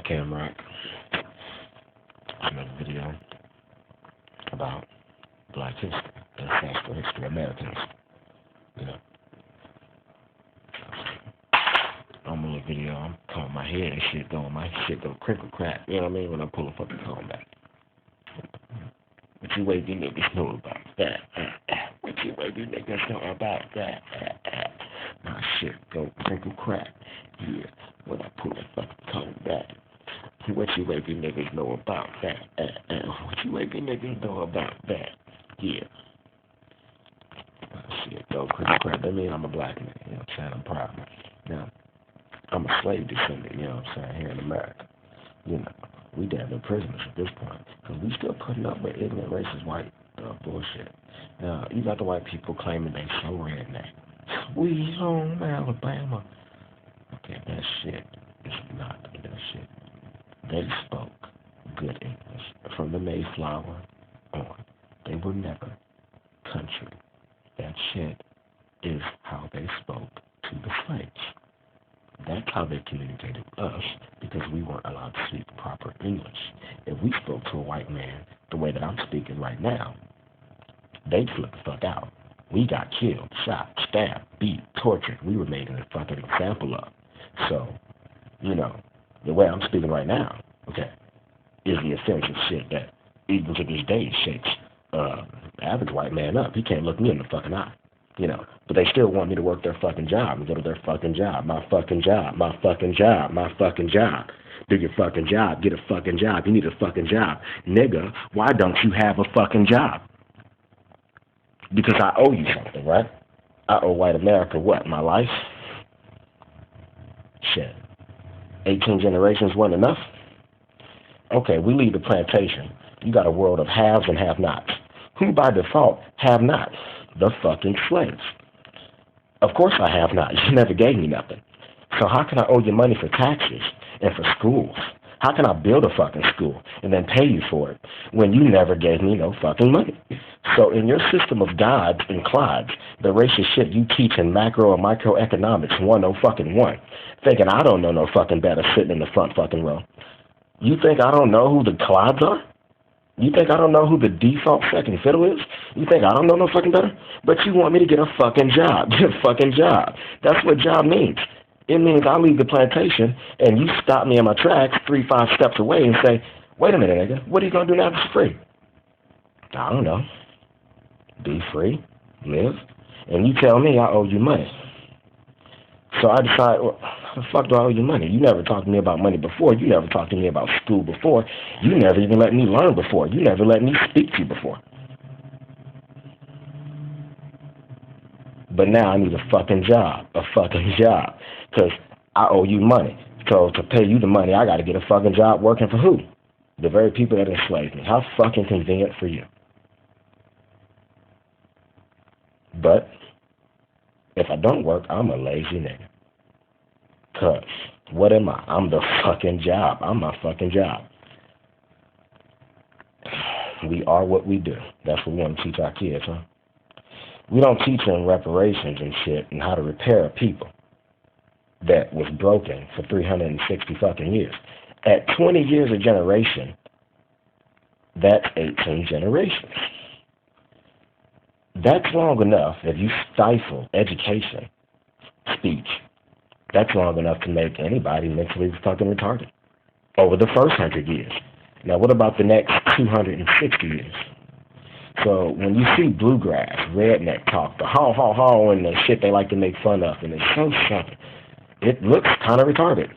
Kam Rock. Another video about Black history, ancestral history, American history. You know, I'm in a video, I'm combing my head and shit going, my shit go crinkle crack, you know what I mean, when I pull a fucking comb back. What you wavy niggas know about that? What you wavy niggas know about that? My shit go crinkle crack, yeah, when I pull a fucking comb back. What you wavy niggas know about that? What you wavy niggas know about that? Yeah. Shit, go crinkle crack. That means I'm a black man, you know what I'm saying? I'm proud. Now, I'm a slave descendant, you know what I'm saying, here in America. You know, we damn near prisoners at this point, because we still putting up with ignorant, racist, white bullshit. Now, you got the white people claiming they so redneck. We home Alabama. Okay, that shit is not that shit. They spoke good English from the Mayflower on. They were never country. That shit is how they spoke to the slaves. That's how they communicated with us, because we weren't allowed to speak proper English. If we spoke to a white man the way that I'm speaking right now, they'd flip the fuck out. We got killed, shot, stabbed, beat, tortured. We were made a fucking example of. So, you know, the way I'm speaking right now, okay, is the offensive shit that even to this day shakes average white man up. He can't look me in the fucking eye. You know, but they still want me to work their fucking job and go to their fucking job. My fucking job, my fucking job, my fucking job. Do your fucking job. Get a fucking job. You need a fucking job. Nigga, why don't you have a fucking job? Because I owe you something, right? I owe white America what? My life? Shit. 18 generations wasn't enough? Okay, we leave the plantation. You got a world of haves and have-nots. Who by default have nots? The fucking slaves. Of course I have not. You never gave me nothing. So how can I owe you money for taxes and for schools? How can I build a fucking school and then pay you for it when you never gave me no fucking money? So in your system of gods and clods, the racist shit you teach in macro and microeconomics 101, thinking I don't know no fucking better sitting in the front fucking row. You think I don't know who the clods are? You think I don't know who the default second fiddle is? You think I don't know no fucking better? But you want me to get a fucking job. Get a fucking job. That's what job means. It means I leave the plantation and you stop me in my tracks 3-5 steps away and say, wait a minute, nigga, what are you going to do now that's free? I don't know. Be free, live, and you tell me I owe you money. So I decide, well, how the fuck do I owe you money? You never talked to me about money before. You never talked to me about school before. You never even let me learn before. You never let me speak to you before. But now I need a fucking job. Because I owe you money. So to pay you the money, I got to get a fucking job working for who? The very people that enslaved me. How fucking convenient for you. But if I don't work, I'm a lazy nigga. Cause what am I? I'm the fucking job. I'm my fucking job. We are what we do. That's what we want to teach our kids, huh? We don't teach them reparations and shit and how to repair a people that was broken for 360 fucking years. At 20 years a generation, that's 18 generations. That's long enough if you stifle education, speech. That's long enough to make anybody mentally fucking retarded over the first 100 years. Now, what about the next 260 years? So when you see bluegrass, redneck talk, the haw, and the shit they like to make fun of, and it's so something, it looks kind of retarded.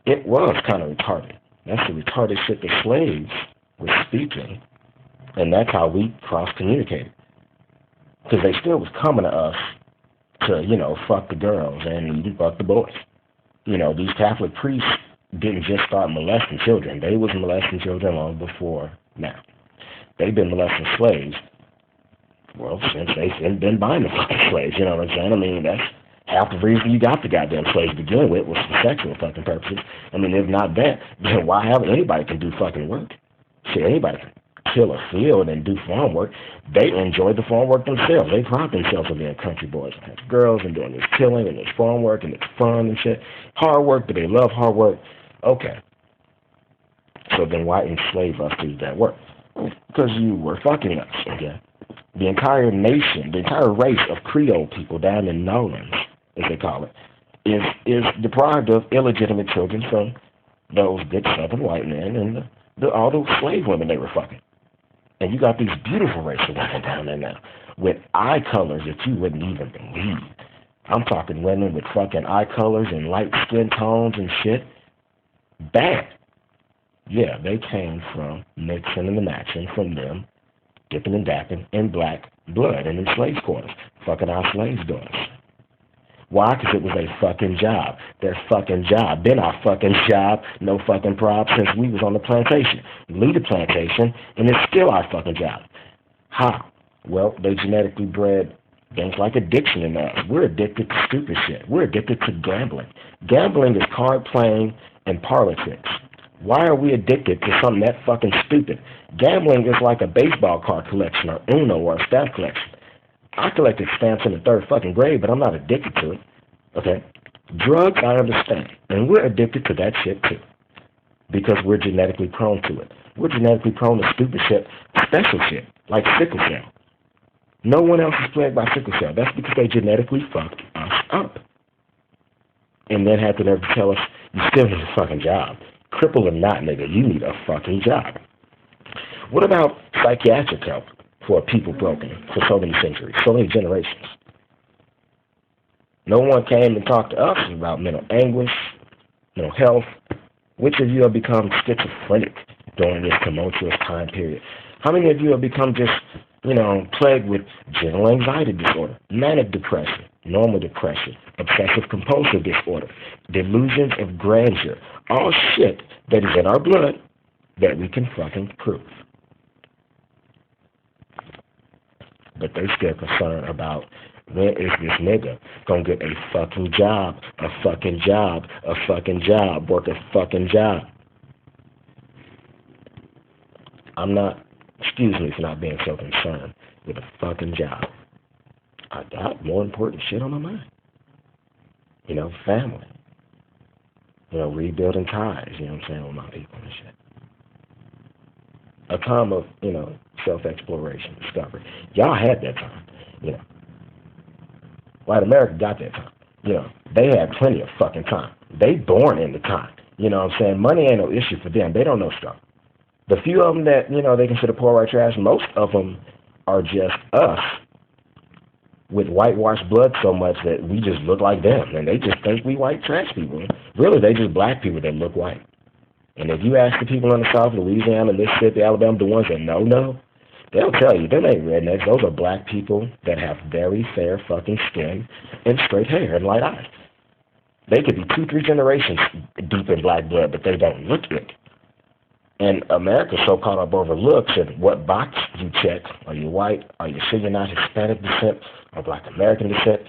It was kind of retarded. That's the retarded shit the slaves were speaking, and that's how we cross-communicated. Because they still was coming to us to, you know, fuck the girls and even fuck the boys. You know, these Catholic priests didn't just start molesting children. They was molesting children long before now. They've been molesting slaves, well, since they've been buying the fucking slaves, you know what I'm saying? I mean, that's half the reason you got the goddamn slaves to begin with was for sexual fucking purposes. I mean, if not that, then why haven't anybody can do fucking work? Shit, anybody can till a field and do farm work. They enjoy the farm work themselves. They pride themselves on being country boys and have girls and doing this tilling and this farm work and it's fun and shit. Hard work, but they love hard work. Okay. So then why enslave us to do that work? Because you were fucking us, okay? The entire nation, the entire race of Creole people down in New Orleans, as they call it, is deprived of illegitimate children from those good Southern white men and all those slave women they were fucking. And you got these beautiful racial women down there now with eye colors that you wouldn't even believe. I'm talking women with fucking eye colors and light skin tones and shit. Bad. Yeah, they came from mixing and matching from them, dipping and dapping in black blood and in slave quarters, fucking our slaves' daughters. Why? Because it was a fucking job. Their fucking job. Been our fucking job. No fucking problem since we was on the plantation. Lead the plantation, and it's still our fucking job. How? Well, they genetically bred things like addiction in us. We're addicted to stupid shit. We're addicted to gambling. Gambling is card playing and parlor tricks. Why are we addicted to something that fucking stupid? Gambling is like a baseball card collection or Uno or a stamp collection. I collected stamps in the third fucking grade, but I'm not addicted to it. Okay? Drugs, I understand. And we're addicted to that shit too. Because we're genetically prone to it. We're genetically prone to stupid shit, special shit, like sickle cell. No one else is plagued by sickle cell. That's because they genetically fucked us up. And then had the nerve to tell us, you still need a fucking job. Cripple or not, nigga, you need a fucking job. What about psychiatric help for people broken for so many centuries, so many generations? No one came and talked to us about mental anguish, mental health. Which of you have become schizophrenic during this tumultuous time period? How many of you have become just, plagued with general anxiety disorder, manic depression, normal depression, obsessive compulsive disorder, delusions of grandeur, all shit that is in our blood that we can fucking prove. But they're still concerned about when is this nigga gonna get a fucking job, a fucking job, a fucking job, work a fucking job. Excuse me for not being so concerned with a fucking job. I got more important shit on my mind. Family. Rebuilding ties, with my people and shit. A time of, self-exploration, discovery. Y'all had that time, White America got that time. They had plenty of fucking time. They born in the time. Money ain't no issue for them. They don't know struggle. The few of them that, they consider poor white trash, most of them are just us with whitewashed blood so much that we just look like them. And they just think we white trash people. Really, they just black people that look white. And if you ask the people in the South, Louisiana, Mississippi, Alabama, the ones that know, they'll tell you, them ain't rednecks. Those are black people that have very fair fucking skin and straight hair and light eyes. They could be 2-3 generations deep in black blood, but they don't look it. And America's so caught up over looks and what box you check. Are you white? Are you sure you're not Hispanic descent or Black American descent?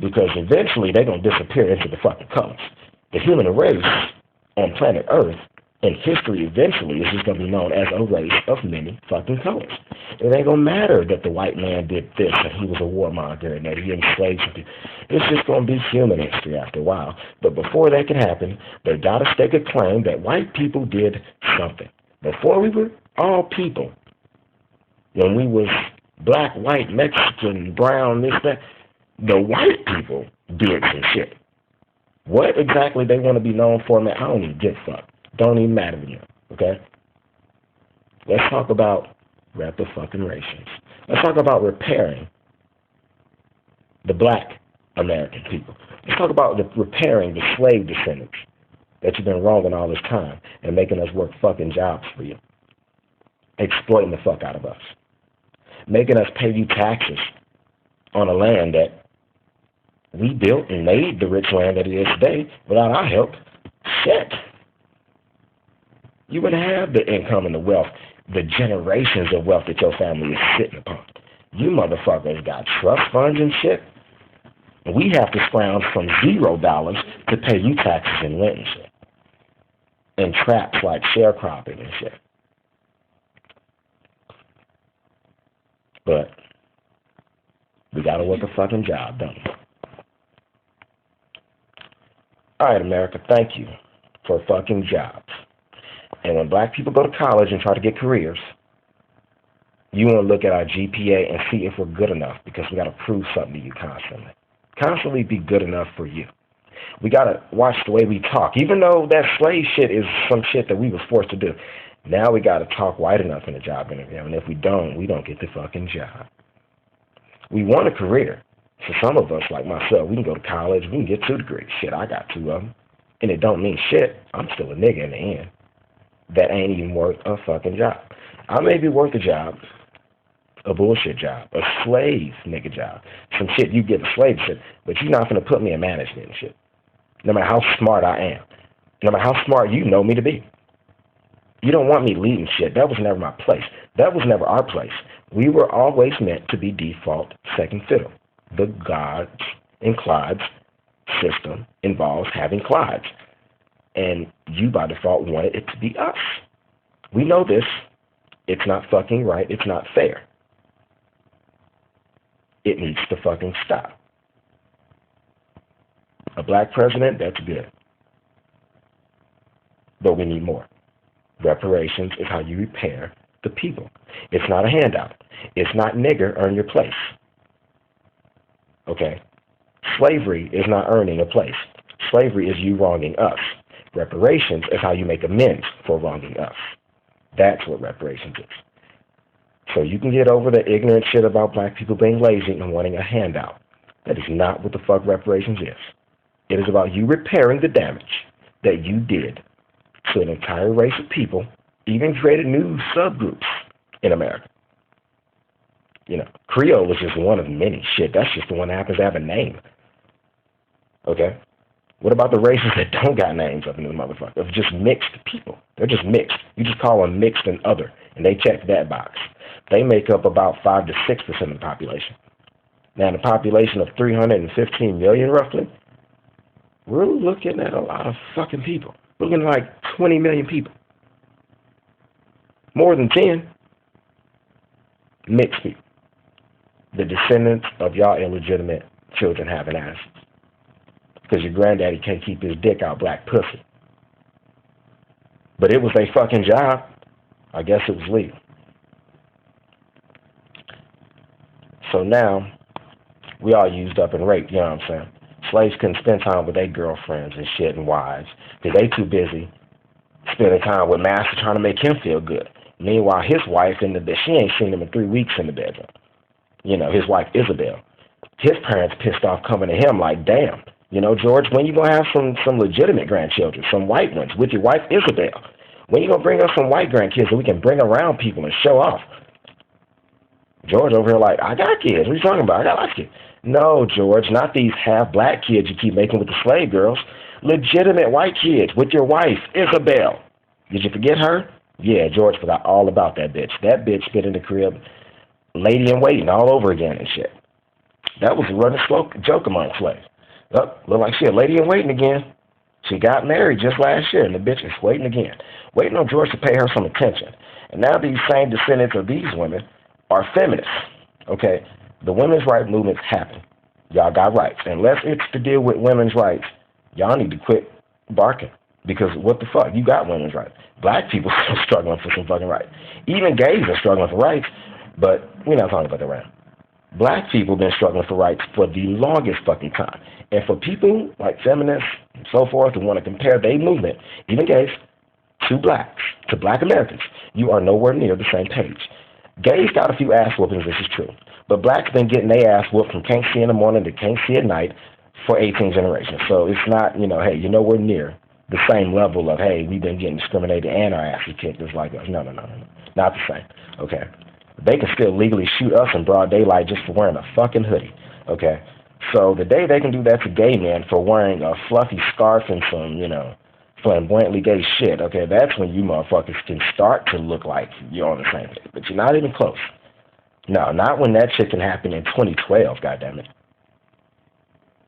Because eventually they're going to disappear into the fucking colors. The human race on planet Earth in history eventually is just going to be known as a race of many fucking colors. It ain't going to matter that the white man did this and he was a warmonger and that he enslaved people. It's just going to be human history after a while. But before that can happen, they got to stake a claim that white people did something. Before we were all people, when we was black, white, Mexican, brown, this, that, the white people did some shit. What exactly they want to be known for, man, I don't even give a fuck. Don't even matter to me, okay? Let's talk about reparations. Let's talk about repairing the black American people. Let's talk about repairing the slave descendants that you've been wronging all this time and making us work fucking jobs for you. Exploiting the fuck out of us. Making us pay you taxes on a land that we built and made the rich land that it is today without our help. Shit. You wouldn't have the income and the wealth, the generations of wealth that your family is sitting upon. You motherfuckers got trust funds and shit. We have to scrounge from $0 to pay you taxes and rent and shit. And traps like sharecropping and shit. But we gotta work a fucking job, don't we? All right, America, thank you for fucking jobs. And when black people go to college and try to get careers, you want to look at our GPA and see if we're good enough, because we got to prove something to you constantly. Constantly be good enough for you. We got to watch the way we talk. Even though that slave shit is some shit that we was forced to do, now we got to talk white enough in a job interview. And if we don't get the fucking job. We want a career. So some of us, like myself, we can go to college, we can get 2 degrees. Shit, I got 2 of them. And it don't mean shit. I'm still a nigga in the end. That ain't even worth a fucking job. I may be worth a job, a bullshit job, a slave nigga job. Some shit you give a slave shit, but you're not going to put me in management and shit. No matter how smart I am. No matter how smart you know me to be. You don't want me leading shit. That was never my place. That was never our place. We were always meant to be default second fiddle. The gods and Clydes system involves having Clydes. And you by default wanted it to be us. We know this. It's not fucking right. It's not fair. It needs to fucking stop. A black president, that's good. But we need more. Reparations is how you repair the people. It's not a handout. It's not nigger earn your place. Okay? Slavery is not earning a place. Slavery is you wronging us. Reparations is how you make amends for wronging us. That's what reparations is. So you can get over the ignorant shit about black people being lazy and wanting a handout. That is not what the fuck reparations is. It is about you repairing the damage that you did to an entire race of people, even created new subgroups in America. You know, Creole is just one of many. Shit, that's just the one that happens to have a name. Okay? What about the races that don't got names up in this motherfucker? Of just mixed people. They're just mixed. You just call them mixed and other, and they check that box. They make up about 5 to 6% of the population. Now, in a population of 315 million, roughly, we're looking at a lot of fucking people. We're looking at like 20 million people. More than 10 mixed people. The descendants of y'all illegitimate children having asses. Because your granddaddy can't keep his dick out black pussy. But it was a fucking job. I guess it was legal. So now, we all used up and raped, you know what I'm saying? Slaves couldn't spend time with their girlfriends and shit and wives because they too busy spending time with master trying to make him feel good. Meanwhile, his wife in the bed, she ain't seen him in 3 weeks in the bedroom. You know, his wife Isabel. His parents pissed off coming to him like, damn, you know, George, when you gonna have some legitimate grandchildren, some white ones with your wife Isabel? When you gonna bring us some white grandkids so we can bring around people and show off? George over here like, I got kids. What are you talking about? I got lots of kids. No, George, not these half-black kids you keep making with the slave girls. Legitimate white kids with your wife, Isabel. Did you forget her? Yeah, George forgot all about that bitch. That bitch spit in the crib, lady in waiting all over again and shit. That was a running joke among slaves. Oh, look like she a lady in waiting again. She got married just last year, and the bitch is waiting again. Waiting on George to pay her some attention. And now these same descendants of these women are feminists, okay? The women's rights movements happen. Y'all got rights. Unless it's to deal with women's rights, y'all need to quit barking. Because what the fuck? You got women's rights. Black people still struggling for some fucking rights. Even gays are struggling for rights, but we're not talking about that right now. Black people been struggling for rights for the longest fucking time. And for people like feminists and so forth who want to compare their movement, even gays, to blacks, to black Americans, you are nowhere near the same page. Gays got a few ass whoopings, this is true. But blacks been getting their ass whooped from can't see in the morning to can't see at night for 18 generations. So it's not, you know, hey, you're nowhere near the same level of, hey, we've been getting discriminated and our asses kicked just like us. No. Not the same. Okay. They can still legally shoot us in broad daylight just for wearing a fucking hoodie. Okay. So the day they can do that to gay men for wearing a fluffy scarf and some, you know, flamboyantly gay shit, okay, that's when you motherfuckers can start to look like you're on the same page. But you're not even close. No, not when that shit can happen in 2012, goddammit.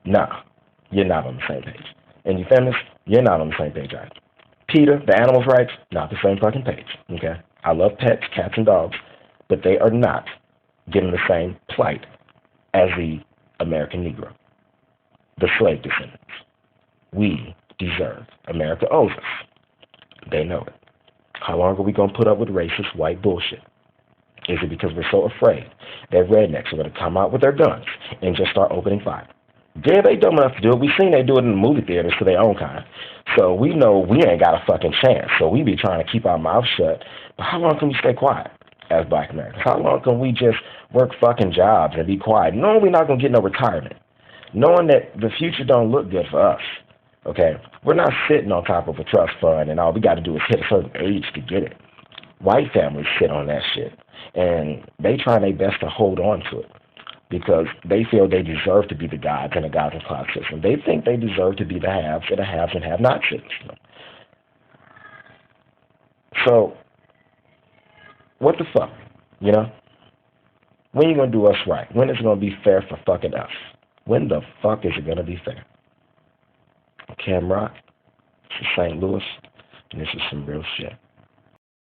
No, you're not on the same page. And you feminists, you're not on the same page either. PETA, the animals' rights, not the same fucking page, okay? I love pets, cats and dogs, but they are not given the same plight as the American Negro, the slave descendants. We deserve. America owes us. They know it. How long are we going to put up with racist white bullshit? Is it because we're so afraid that rednecks are going to come out with their guns and just start opening fire? Yeah, they dumb enough to do it. We seen they do it in the movie theaters to their own kind. So we know we ain't got a fucking chance. So we be trying to keep our mouth shut. But how long can we stay quiet as black Americans? How long can we just work fucking jobs and be quiet, knowing we're not going to get no retirement? Knowing that the future don't look good for us. Okay? We're not sitting on top of a trust fund and all we got to do is hit a certain age to get it. White families sit on that shit. And they try their best to hold on to it because they feel they deserve to be the gods in a gods and cloud system. They think they deserve to be the haves of the haves and have-not system. So, what the fuck? You know? When are you going to do us right? When is it going to be fair for fucking us? When the fuck is it going to be fair? Kam Rock, this is St. Louis, and this is some real shit.